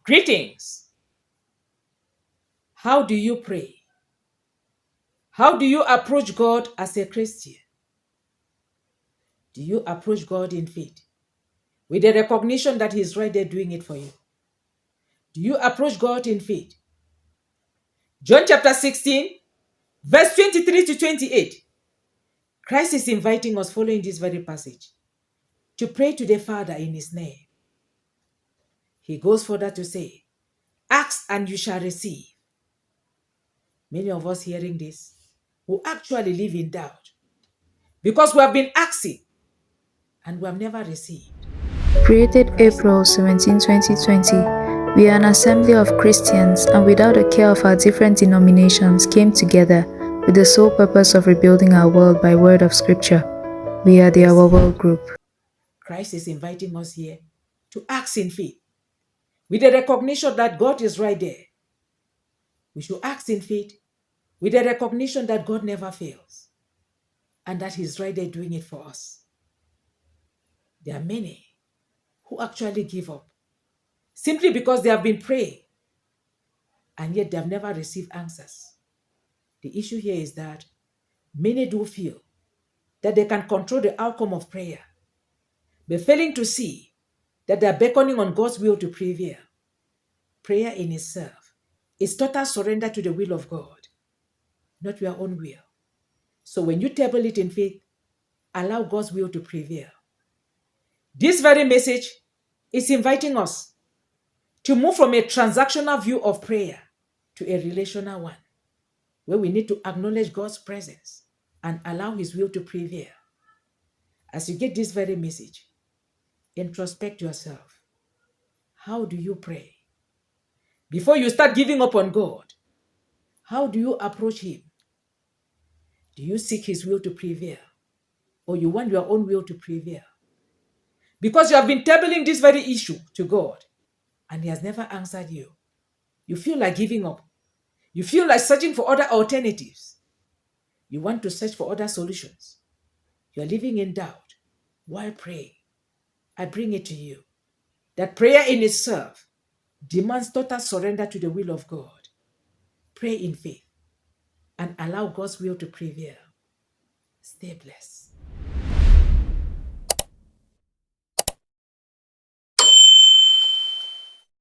Greetings. How do you pray? How do you approach God as a Christian? Do you approach God in faith with the recognition that He is right there doing it for you? Do you approach God in faith? John chapter 16, verse 23 to 28. Christ is inviting us, following this very passage, to pray to the Father in His name. He goes further to say, ask and you shall receive. Many of us hearing this will actually live in doubt because we have been asking and we have never received. Created April 17, 2020, we are an assembly of Christians and without a care of our different denominations came together with the sole purpose of rebuilding our world by word of scripture. We are the Our World Group. Christ is inviting us here to act in faith with the recognition that God is right there. We should act in faith with the recognition that God never fails and that He's right there doing it for us. There are many who actually give up simply because they have been praying and yet they have never received answers. The issue here is that many do feel that they can control the outcome of prayer, but failing to see that they are beckoning on God's will to prevail. Prayer in itself is total surrender to the will of God, not your own will. So when you table it in faith, allow God's will to prevail. This very message is inviting us to move from a transactional view of prayer to a relational one, where we need to acknowledge God's presence and allow His will to prevail. As you get this very message, introspect yourself. How do you pray? Before you start giving up on God, how do you approach Him? Do you seek His will to prevail? Or you want your own will to prevail? Because you have been tabling this very issue to God and He has never answered you. You feel like giving up. You feel like searching for other alternatives. You want to search for other solutions. You are living in doubt while praying. I bring it to you that prayer in itself demands total surrender to the will of God. Pray in faith and allow God's will to prevail. Stay blessed.